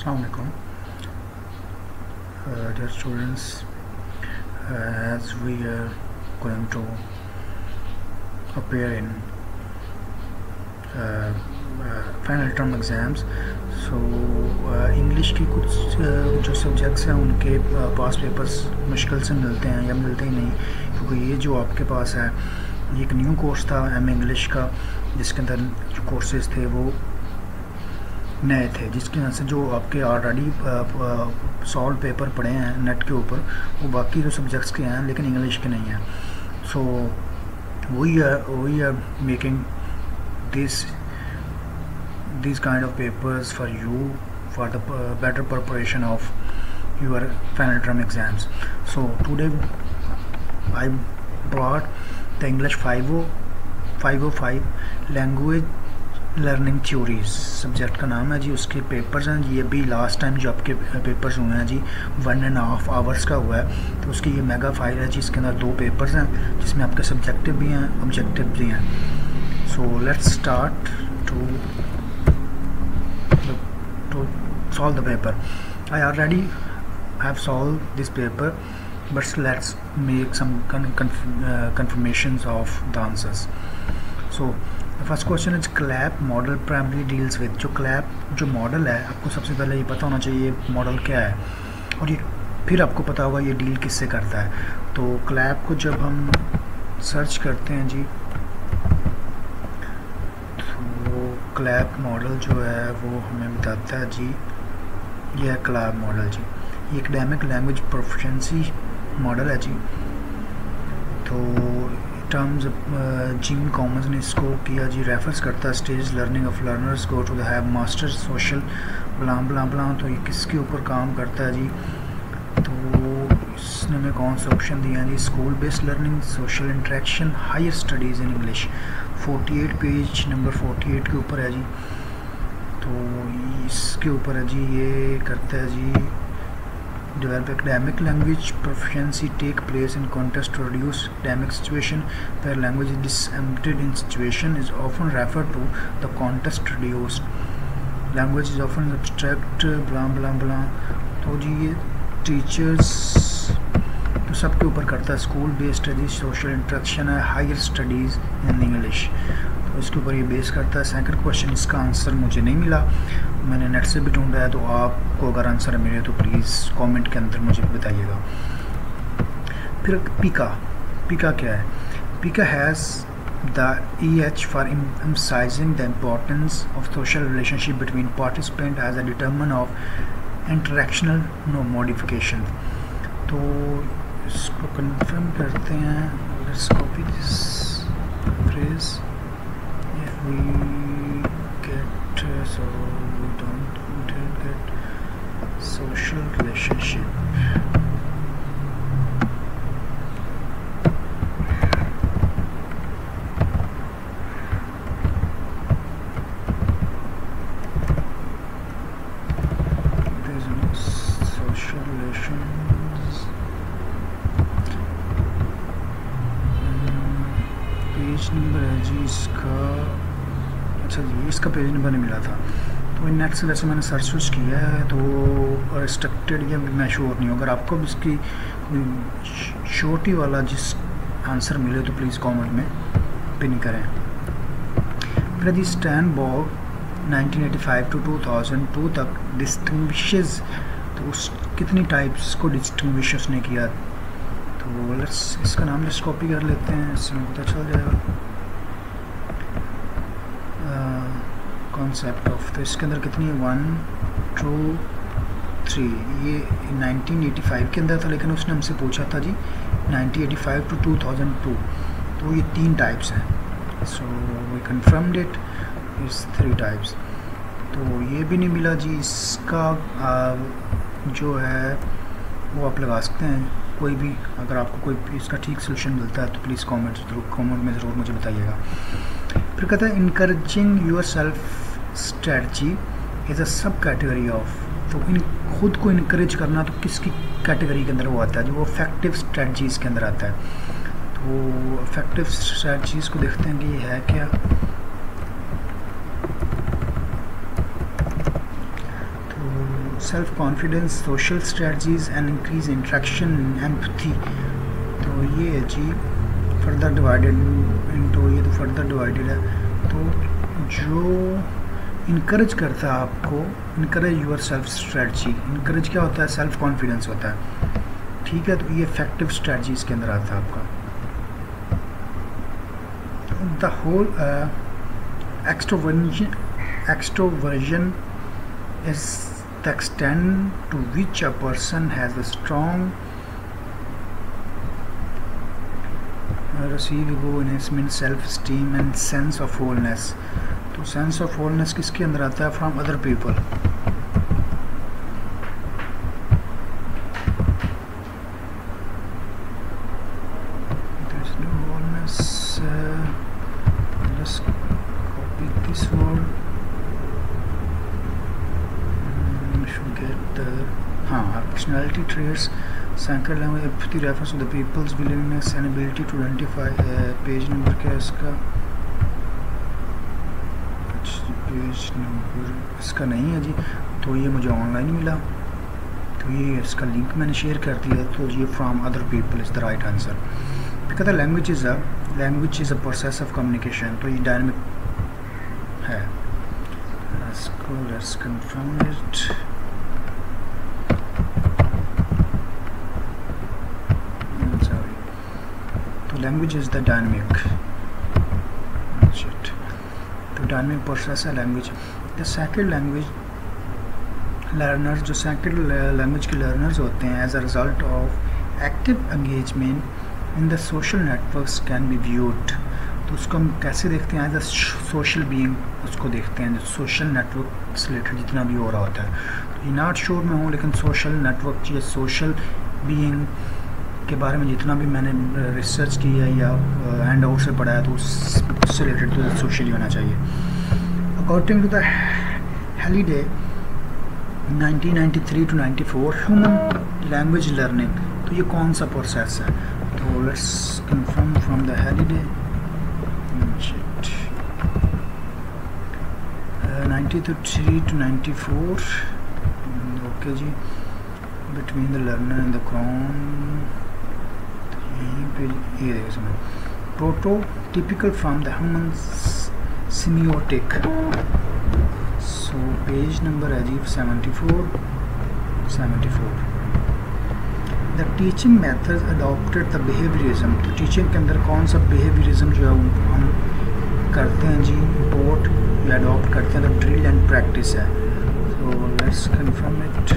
Assalamualaikum, dear students. As we are going to appear in final term exams, so English की कुछ जो subjects हैं उनके पास papers मुश्किल से मिलते हैं या मिलते ही नहीं, क्योंकि ये जो आपके पास है ये एक न्यू कोर्स था एम इंग्लिश का, जिसके अंदर जो कोर्सेज थे वो नए थे, जिसकी वजह से जो आपके ऑलरेडी सॉल्व पेपर पड़े हैं नेट के ऊपर वो बाकी जो सब्जेक्ट्स के हैं लेकिन इंग्लिश के नहीं हैं. So we are making these kind of papers for you for the better preparation of your final term exams. So today I brought the English 505 language learning theories subject का नाम है जी. उसके पेपर्स हैं जी, ये भी लास्ट टाइम जो आपके papers हुए हैं जी 1.5 आवर्स का हुआ है, तो उसकी ये मेगा फाइल है जी. इसके अंदर 2 पेपर्स हैं जिसमें आपके सब्जेक्टिव भी हैं ऑब्जेक्टिव भी हैं. So let's start to solve the paper. I already have solved this paper, but let's make some confirmations of the answers. So the first question is CLAP model primarily deals with. जो CLAP जो model है, आपको सबसे पहले ये पता होना चाहिए मॉडल क्या है, और ये फिर आपको पता होगा ये डील किससे करता है. तो CLAP को जब हम सर्च करते हैं जी, CLAP मॉडल जो है वो हमें बताता है जी, ये है CLAP मॉडल जी. ये एकेडमिक लैंग्वेज प्रोफिशिएंसी मॉडल है जी. तो टर्म्स जिम कॉमन्स ने इसको किया जी, रेफर्स करता है stage learning of learners go to the have master social blah blah blah. तो ये किसके ऊपर काम करता है जी, तो इसने हमें कौन सा ऑप्शन दिया जी, school based learning, social interaction, higher studies in English. 48 page number 48 के ऊपर है जी. तो इसके ऊपर है जी, ये करता है जी develop academic language proficiency take place in context to reduce academic situation where language is disembedded in situation is often refer to the context reduced language is often abstract blah blah blah. तो जी ये teachers तो सबके ऊपर करता है. School based है जी, social interaction है, हायर स्टडीज़ इन इंग्लिश, तो इसके ऊपर ये बेस करता है. सेकंड क्वेश्चन, इसका आंसर मुझे नहीं मिला, मैंने नेट से भी ढूंढा है, तो आपको अगर आंसर मिले तो प्लीज़ कमेंट के अंदर मुझे बताइएगा. फिर पीका क्या है, पीका has the EH for emphasizing the importance of social relationship between participant as a determinant of interactional modification. तो इसको कंफर्म करते हैं. Let's copy this phrase if we get so we don't get social relationship. There's no social relations. Page number है जी इसका, अच्छा जी इसका page number नहीं मिला था, तो नेट से वैसे मैंने सर्च किया है तो रिस्ट्रिक्टेड या मैं श्योर नहीं हूँ. अगर आपको भी इसकी शॉर्टी वाला जिस आंसर मिले तो प्लीज़ कमेंट में पिन करें. फिर जी स्टैनबर्ग 1985 to 2002 तक डिस्टिंग्विशेस, तो उस कितनी टाइप्स को डिस्टिंग्विश उसने किया. तो लेट्स इसका नाम जस्ट कॉपी कर लेते हैं, इससे पता चल जाएगा कॉन्सेप्ट ऑफ. तो इसके अंदर कितनी है 1 2 3, ये 1985 के अंदर था, लेकिन उसने हमसे पूछा था जी 1985 to 2002, तो ये 3 टाइप्स हैं. सो वी कंफर्म्ड इट इस 3 टाइप्स. तो ये भी नहीं मिला जी. इसका जो है वो आप लगा सकते हैं कोई भी, अगर आपको कोई इसका ठीक सोल्यूशन मिलता है तो प्लीज़ कमेंट में ज़रूर मुझे बताइएगा. फिर कहता है encouraging your self strategy is a सब कैटेगरी ऑफ. तो खुद को इनकरेज करना तो किसकी कैटेगरी के अंदर वो आता है, जो वो इफेक्टिव स्ट्रेटजीज़ के अंदर आता है. तो इफेक्टिव स्ट्रेटजीज़ को देखते हैं कि ये है क्या. तो self confidence, social strategies and increase interaction, empathy. तो ये है जी फर्दर डिवाइडेड इनटू, ये तो फर्दर डिवाइडेड है। तो जो इनकरेज करता है आपको, encourage yourself strategy, encourage क्या होता है, सेल्फ कॉन्फिडेंस होता है, ठीक है। तो ये इफेक्टिव स्ट्रेटजीज के अंदर आता है आपका। The whole extroversion is the extent to which a person has a strong receivable enhancement, self-esteem and sense of wholeness। तो sense of wholeness किसके अंदर आता है, from other people। there is no wholeness, let's copy this word, should get the personality traits, second language, empathy refers to the people's willingness and ability to identify। Page number क्या है इसका, page number इसका नहीं है जी, तो ये मुझे online मिला, तो ये इसका लिंक मैंने शेयर कर दिया। तो ये from other people is the right answer. कहता है language is a process of communication, तो ये डायनामिक है। Let's confirm it. Language is the dynamic, तो डायनामिक प्रोसेस है language. The second language learners, जो सेकंड लैंग्वेज के लर्नर्स होते हैं, as a result of active engagement in the social networks can be viewed. तो उसको हम कैसे देखते हैं, एज अ सोशल बीइंग उसको देखते हैं, जो सोशल नेटवर्क से रिलेटेड जितना भी हो रहा होता है। तो नॉट श्योर में हूँ, लेकिन सोशल नेटवर्क या सोशल बीइंग के बारे में जितना भी मैंने रिसर्च किया या हैंड आउट से पढ़ा है, तो उससे रिलेटेड तो सोशली होना चाहिए। According to the Halliday 1993 to 94 human language learning, तो ये कौन सा प्रोसेस है, तो let's confirm from the Halliday 93 to 94। Okay जी, between the learner and the crown, यहीं पे ये देखो समझ, prototypical from the human semiotic. So page number है जी 74। The teaching method adopted the behaviourism, तो टीचिंग के अंदर कौन सा बिहेवियरिज्म जो है हम करते हैं जी, इम्पोर्ट या अडॉप्ट करते हैं, तो ड्रिल एंड प्रैक्टिस है। So let's confirm it.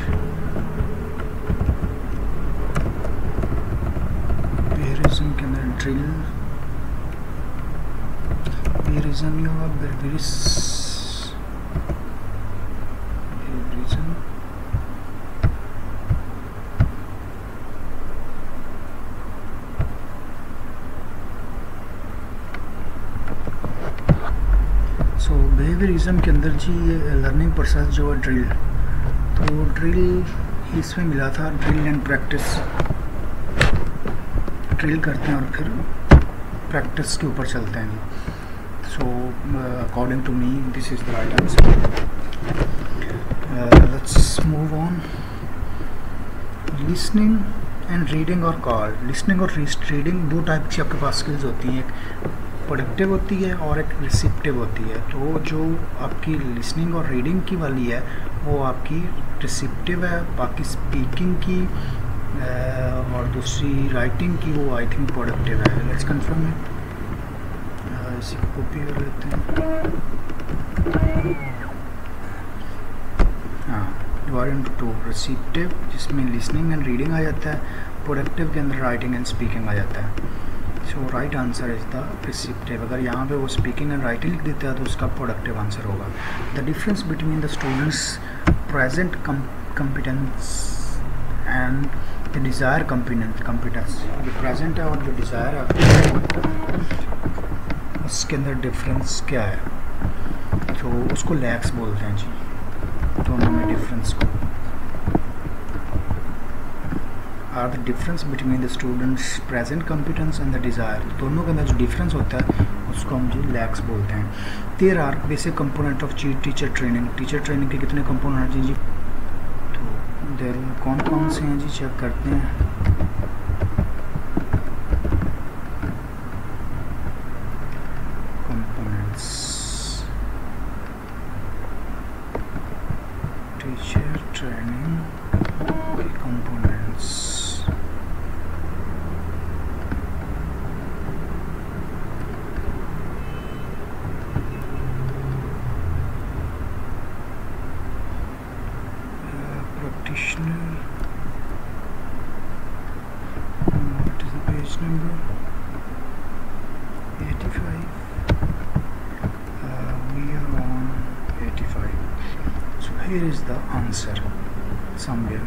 Behaviourism के अंदर ड्रिल, बिहेवियरिज्म ही होगा, बिहेवियरिज्म। सो बिहेवियरिज्म के अंदर जी ये लर्निंग प्रोसेस जो है ड्रिल, तो ड्रिल इसमें मिला था, ड्रिल एंड प्रैक्टिस, ड्रिल करते हैं और फिर प्रैक्टिस के ऊपर चलते हैं जी। So according to me this is the right answer. Let's move on. Listening and reading और कॉल, लिसनिंग और रीडिंग दो टाइप की आपके पास स्किल्स होती हैं, एक प्रोडक्टिव होती है और एक रिसिप्टिव होती है। तो जो आपकी लिसनिंग और रीडिंग की वाली है वो आपकी रिसिप्टिव है, बाकी स्पीकिंग की और दूसरी राइटिंग की वो आई थिंक प्रोडक्टिव है। लेट्स कंफर्म है, इसी को कॉपी कर लेते हैं। हाँ, डिवाइड इनटू टू, रिसिप्टिव जिसमें लिसनिंग एंड रीडिंग आ जाता है, प्रोडक्टिव के अंदर राइटिंग एंड स्पीकिंग आ जाता है। सो राइट आंसर इज द रिसिप्टिव। अगर यहाँ पे वो स्पीकिंग एंड राइटिंग लिख देता है तो उसका प्रोडक्टिव आंसर होगा। The difference between the students present competence and the desire competence, जो प्रेजेंट है और जो डिज़ायर है उसके अंदर डिफरेंस क्या है, तो उसको लैक्स बोलते हैं जी। दोनों में डिफरेंस को are the difference between the students present competence and the desire, दोनों के अंदर जो डिफरेंस होता है उसको हम जी लैक्स बोलते हैं। There are basic component of teacher training, teacher training के कितने कंपोनेंट हैं जी, इधर कौन कौन से हैं जी, चेक करते हैं। Components, teacher training components, practitioner, what is the page number? 85. We are on 85. So here is the answer somewhere.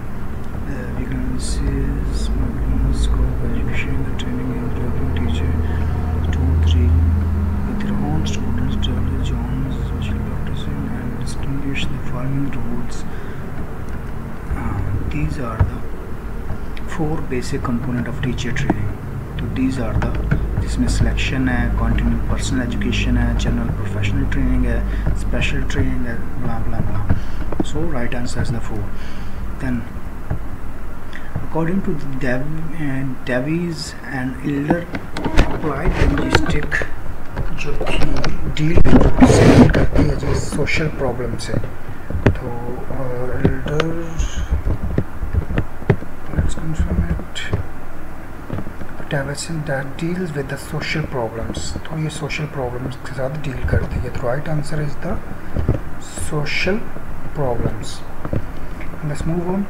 The weaknesses, scope, education, the training and developing teacher, 2, 3, with their own students, develop John's social practicing and distinguish the following rules. These are the 4 basic component of teacher training. तो these are the, जिसमें selection है, continue personal education है, general professional training है, special training है, blah blah blah. So right answer is the 4. Then according to Davies and Elder, applied linguistic जो deal represent करती है जी social problem से, तो Elder, let's confirm it, Davies that deals with the social problems, तो ये social problems के साथ deal करती है, तो right answer is the social problems. Let's move on.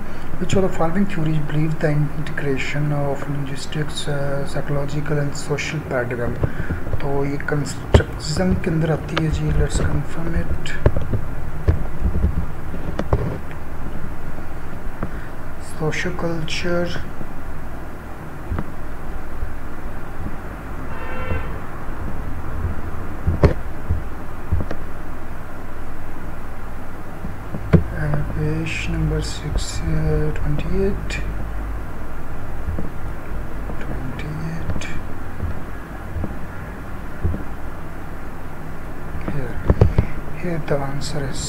Which of the following theories believe the integration of linguistics, psychological and social paradigm? तो ये constructivism के अंदर आती है जी, let's confirm it. Social culture, page number 628. Here the answer is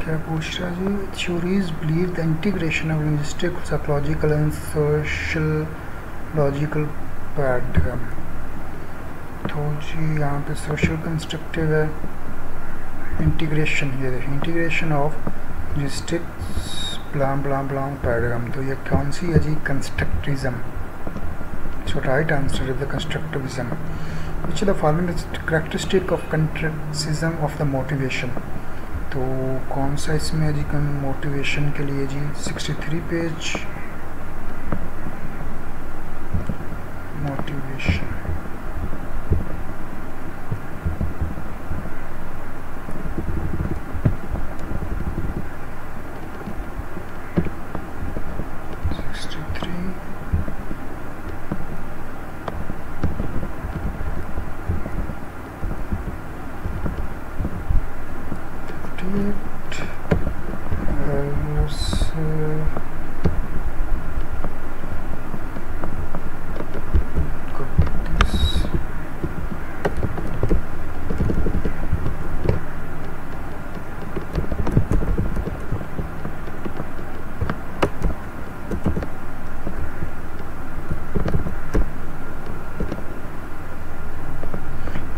क्या पूछ रहा है जी, theories believe the integration of linguistic, psychological and sociological paradigm. तो जी यहाँ पे सोशल कंस्ट्रक्टिव है, इंटीग्रेशन, ये देखिए integration of linguistics blah blah blah paradigm, तो ये कौन सी है जी, constructivism. So right answer is the constructivism. Which of the following is characteristic of constructivism of the motivation, तो कौन सा इसमें है जी मोटिवेशन के लिए जी, 63 page, motivation.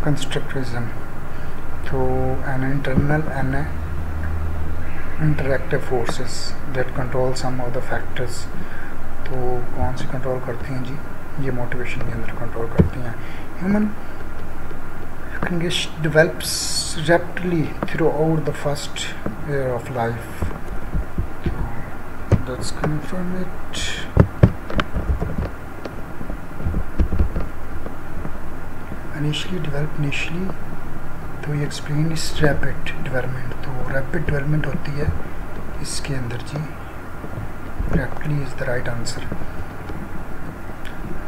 Constructivism, so an internal and interactive forces that control some of the factors, तो कौन सी कंट्रोल करती हैं जी, ये मोटिवेशन के अंदर कंट्रोल करती हैं. Human develops rapidly throughout the first year of life, so let's confirm it. Initially developed initially, तो ये एक्सप्लेन इस रैपिड डेवलपमेंट, तो रैपिड डेवलपमेंट होती है इसके अंदर जी, rapidly is the right answer.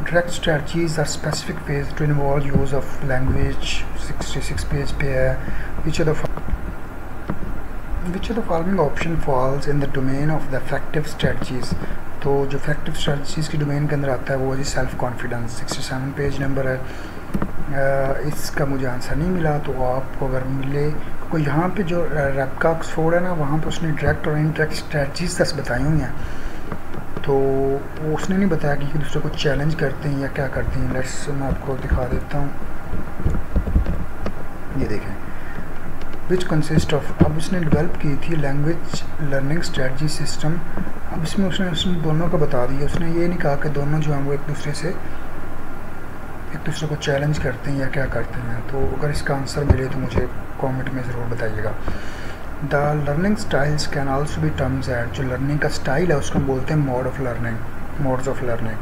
Direct strategies are specific ways to involve use of language, 66 page पे है. Which of the which of the following option falls in the domain of the effective strategies. तो जो effective strategies की domain के अंदर आता है वो है जी सेल्फ कॉन्फिडेंस। 67 पेज नंबर है। इसका मुझे आंसर नहीं मिला, तो आपको अगर मिले कोई यहाँ पे जो रेबका ऑक्सफोर्ड है ना, वहाँ पे उसने डायरेक्ट और इनडायरेक्ट स्ट्रेटजीज तक बताई हुई हैं, तो वो उसने नहीं बताया कि एक दूसरे को चैलेंज करते हैं या क्या करते हैं। लेट्स मैं आपको दिखा देता हूँ, ये देखें, विच कंसिस्ट ऑफ, अब उसने डेवलप की थी लैंग्वेज लर्निंग स्ट्रेटजी सिस्टम। अब इसमें उसने दोनों का बता दिया। उसने ये नहीं कहा कि दोनों जो हैं वो एक दूसरे को चैलेंज करते हैं या क्या करते हैं। तो अगर इसका आंसर मिले तो मुझे कमेंट में ज़रूर बताइएगा। The learning styles can also be terms at, जो लर्निंग का स्टाइल है उसको बोलते हैं modes of learning.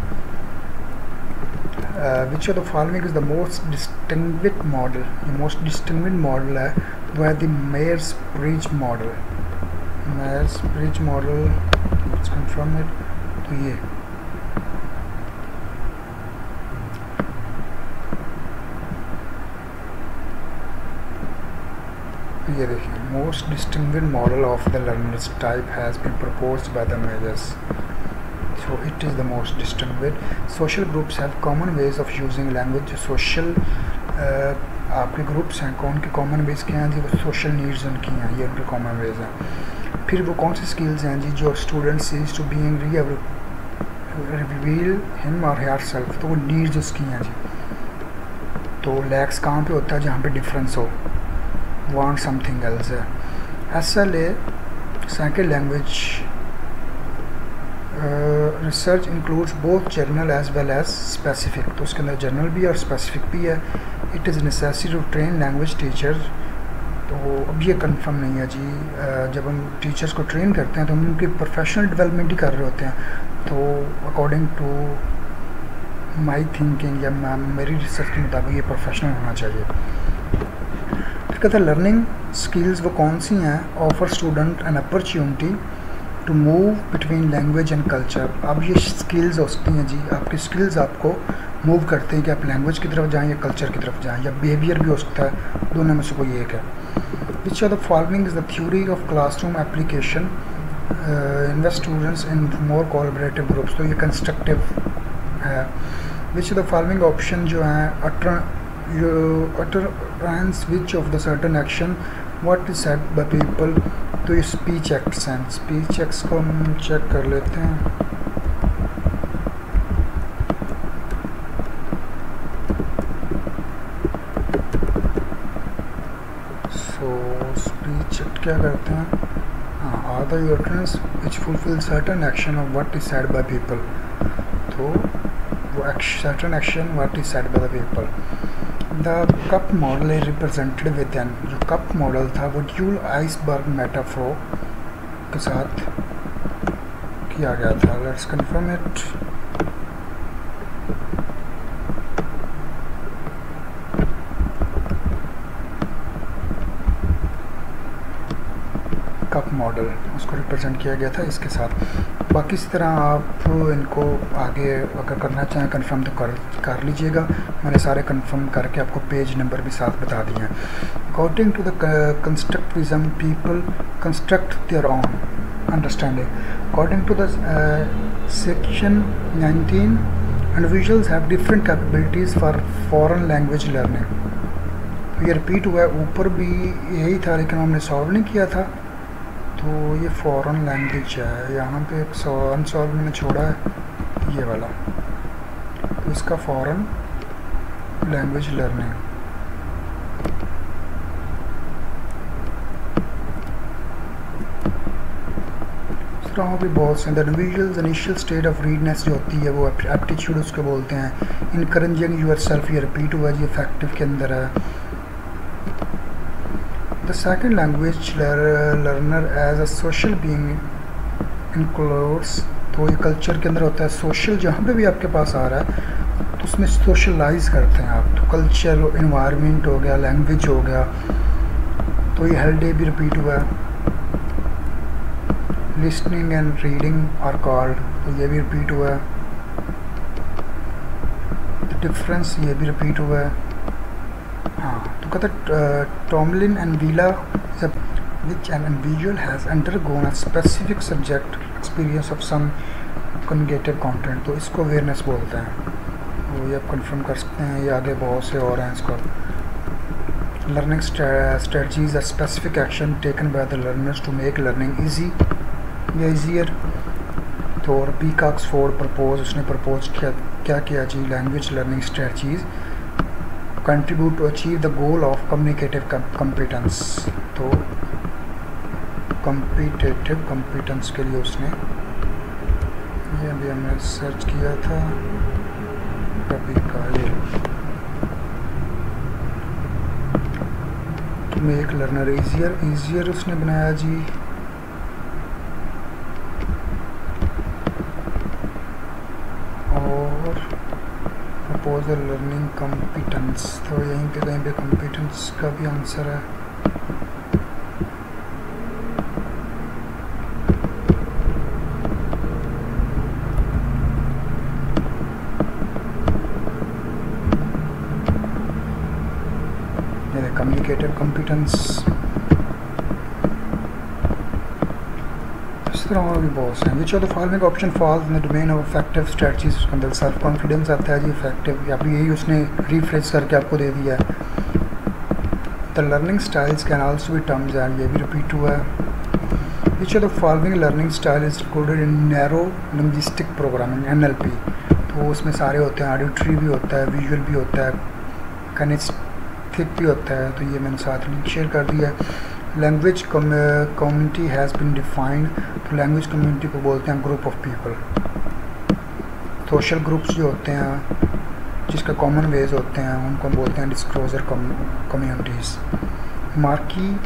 Which of the following is the most distinguished model. ये मोस्ट डिस्टिंग्विश्ड मॉडल है वो है the Myers Briggs model. Let's confirm it. तो ये देखिए, most distinguished model of the learners type has been proposed by the Myers, so it is the most distinguished. Social groups have common ways of using language. जो social आपके groups हैं, कौन के common veg क्या हैं जी, वो social needs उनकी हैं, ये उनके कॉमन वेज हैं। फिर वो कौन सी स्किल्स हैं जी, जो student sees to being reveal him और हर सेल्फ, तो वो नीड्स उसकी हैं जी। तो लैक्स कहाँ पे होता है, जहाँ पे डिफरेंस हो, want something else है। SLA second language research includes both general as well as specific, तो उसके अंदर जनरल भी और स्पेसिफिक भी है। it is necessary to train language teachers, तो अब ये कंफर्म नहीं है जी। जब हम टीचर्स को ट्रेन करते हैं तो हम उनकी प्रोफेशनल डेवलपमेंट ही कर रहे होते हैं। तो अकॉर्डिंग टू माई थिंकिंग या मेरी रिसर्च के मुताबिक ये प्रोफेशनल होना चाहिए। कहते हैं लर्निंग स्किल्स वो कौन सी हैं, offer student an opportunity to move between language and culture. अब ये स्किल्स होती हैं जी, आपकी स्किल्स आपको मूव करते हैं कि आप लैंग्वेज की तरफ जाएं या कल्चर की तरफ जाएं, या बिहेवियर भी हो सकता है, दोनों में से कोई एक है। Which are the following is the theory of classroom application invest students in more collaborative groups, तो ये कंस्ट्रक्टिव है। Which are the following option जो हैं utterance which of the certain action what is said by people, तो ये speech acts हैं। Speech acts को हम चेक कर लेते हैं। सो स्पीच एक्ट क्या करते हैं, are the utterance which fulfill certain action of what is said by people, तो वो certain action what is said by the people। The cup model is represented with an, जो cup model था वो dual iceberg metaphor के साथ किया गया था। Let's confirm it. Cup model उसको रिप्रेजेंट किया गया था इसके साथ। बाकी इस तरह आप इनको आगे अगर करना चाहें कंफर्म तो कर लीजिएगा। मैंने सारे कंफर्म करके आपको पेज नंबर भी साथ बता दिए हैं। According to the constructivism people construct their own understanding. According to the section 19 individuals have different capabilities for foreign language learning. ये रिपीट हुआ है, ऊपर भी यही था लेकिन हमने सॉल्व नहीं किया था। तो ये फॉरेन लैंग्वेज है, यहाँ पे एक अनसॉल्व मैंने छोड़ा है ये वाला, तो इसका फॉरेन लैंग्वेज लर्निंग। इस तरह भी बहुत से इंडिविजुअल्स इनिशियल स्टेट ऑफ रीडनेस जो होती है वो एप्टीट्यूड उसको बोलते हैं। इनकरेजिंग यूर सेल्फ, ये रिपीट हुआ जी, इफेक्टिव के अंदर है। The second language learner as a social being includes, तो ये कल्चर के अंदर होता है। सोशल जहाँ पे भी आपके पास आ रहा है तो उसमें सोशलाइज करते हैं आप। तो कल्चर, इन्वायरमेंट हो गया, लैंग्वेज हो गया, तो ये हर डे भी रिपीट हुआ है। Listening and reading are called, तो ये भी रिपीट हुआ है। डिफरेंस, ये भी रिपीट हुआ है। हाँ, तो कहता Tomlin and Villa which an individual has undergone a specific subject experience of some cognitive content, तो इसको awareness बोलते हैं। वो ये आप कंफर्म कर सकते हैं, ये आगे बहुत से और हैं इसको। Learning strategies are specific action taken by the learners to make learning easy या easier। तो और पीकॉक्सफोर्ड प्रपोज, उसने प्रपोज किया क्या किया जी, language learning strategies contribute to achieve the goal of communicative competence. तो कम्पिटेटिव कम्पिटेंस के लिए उसने, ये अभी हमने सर्च किया था कभी का, ये टू मेक लर्नर ईजियर उसने बनाया जी। और प्रपोजल लर्निंग कॉम्पिटेंस, तो यहीं पे कहीं पे कॉम्पिटेंस का भी आंसर है। कम्युनिकेटिव कॉम्पिटेंस, इस तरह और भी बहुत हैं। विच of the following option falls in the domain of effective strategies, उसके अंदर सेल्फ कॉन्फिडेंस आता है जी, इफेक्टिव या फिर यही उसने रिफ्रेश करके आपको दे दिया है। The learning styles can also be terms, and ये भी रिपीट हुआ है। Which of the following learning style is recorded in narrow linguistic programming NLP, तो उसमें सारे होते हैं, ऑडिटरी भी होता है, विजुअल भी होता है, कनेक्टिव भी होता है, तो ये मैंने साथ लिंक शेयर कर दिया है। Language community has been defined, तो लैंग्वेज कम्युनिटी को बोलते हैं group of people. Social groups जो होते हैं जिसका कॉमन वेज होते हैं उनको बोलते हैं डिस्क्लोजर कम्युनिटीज़। मार्की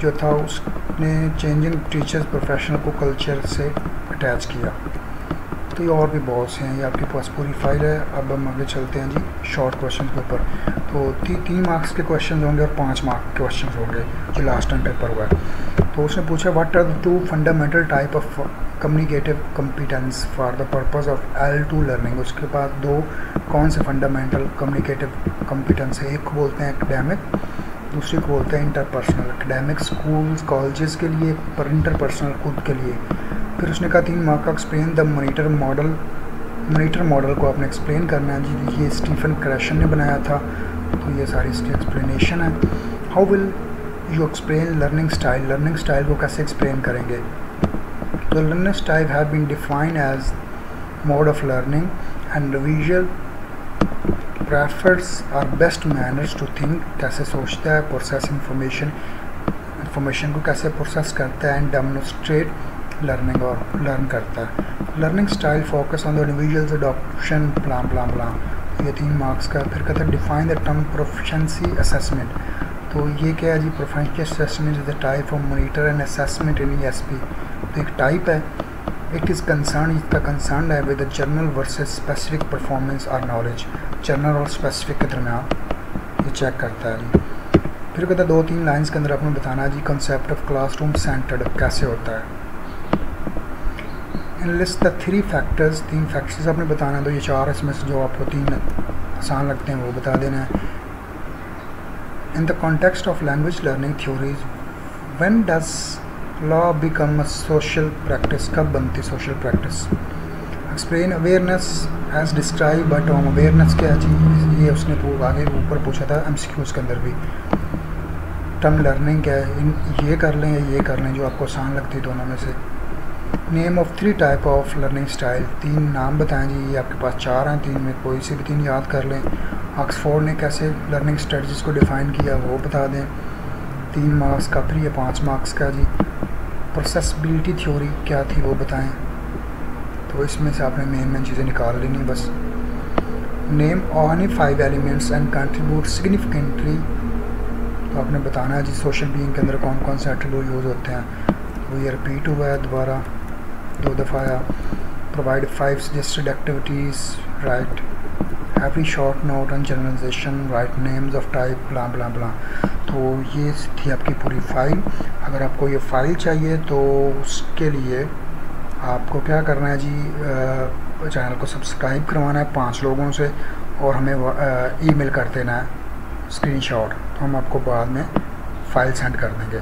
जो था उसने चेंजिंग टीचर्स प्रोफेशनल को कल्चर से अटैच किया। तो ये और भी बहुत से हैं, ये आपके पास पूरी फाइल है। अब हम आगे चलते हैं जी शॉर्ट क्वेश्चन के ऊपर। तो 3 मार्क्स के क्वेश्चन होंगे और 5 मार्क्स के क्वेश्चन होंगे जो लास्ट टाइम पेपर हुआ है। तो उसने पूछा what are the 2 fundamental type of communicative competence for the purpose of L2 learning. उसके बाद 2 कौन से फंडामेंटल कम्युनिकेटिव कम्पिटेंस है, एक को बोलते हैं एकेडमिक, दूसरी को बोलते हैं इंटरपर्सनल। एकेडमिक स्कूल्स कॉलेजेस के लिए, पर इंटरपर्सनल खुद के लिए। फिर उसने कहा 3 मार्क का एक्सप्लेन द मॉनिटर मॉडल को आपने एक्सप्लेन करना है जी, ये स्टीफन क्रैशन ने बनाया था, तो ये सारी इसकी एक्सप्लेनेशन है। How will you explain learning style को कैसे एक्सप्लेन करेंगे। तो learning style have been defined as mode of learning and visual prefers are best manners to think, कैसे सोचता है, प्रोसेस इंफॉर्मेशन को कैसे प्रोसेस करता है, एंड डेमोन्स्ट्रेट लर्निंग और लर्न करता है। Learning style focus on the individuals adoption plan plan plan, ये 3 मार्क्स का। फिर कहता है define the term proficiency assessment, तो ये क्या है जी, proficiency assessment is the type of monitor and assessment in ESP। तो एक टाइप है, इट इज़ कंसर्न, इसका कंसर्न है with the general versus specific performance और नॉलेज, जनरल और स्पेसिफिक के दरमियान ये चेक करता है जी। फिर कहता है 2-3 लाइन्स के अंदर आपने बताना जी कंसेप्ट ऑफ क्लासरूम सेंटर्ड कैसे होता है। लिस्ट द 3 फैक्टर्स, 3 फैक्टर्स आपने बताना है, तो ये 4 इसमें से जो आपको 3 आसान लगते हैं वो बता देना है। In the context of language learning theories when does law become a social practice, कब बनती social practice. Explain awareness as describe by Tom, awareness क्या है जी, ये उसने आगे ऊपर पूछा था MCQs के अंदर भी। टर्म लर्निंग क्या है, ये कर लें या ये कर लें, जो आपको आसान लगती है दोनों में से। Name of 3 type of learning style, 3 नाम बताएं जी, ये आपके पास 4 हैं, 3 में कोई से भी 3 याद कर लें। ऑक्सफोर्ड ने कैसे लर्निंग स्ट्रेटजीज को डिफ़ाइन किया वो बता दें, 3 मार्क्स का। फिर ये 5 मार्क्स का जी प्रोसेसिबिलिटी थ्योरी क्या थी वो बताएं, तो इसमें से आपने मेन चीज़ें निकाल लेनी बस। Name on 5 elements and contribute significantly, तो आपने बताना है जी सोशल बीइंग के अंदर कौन कौन से एट्रीब्यूट यूज़ होते हैं, वो ये रिपीट हुआ है दोबारा 2 दफ़ा आया। Provide 5 suggested activities, write every short note on generalisation, write names of type blah blah blah. तो ये थी आपकी पूरी फाइल। अगर आपको ये फ़ाइल चाहिए तो उसके लिए आपको क्या करना है जी, चैनल को सब्सक्राइब करवाना है 5 लोगों से, और हमें ईमेल कर देना है स्क्रीनशॉट, तो हम आपको बाद में फ़ाइल सेंड कर देंगे।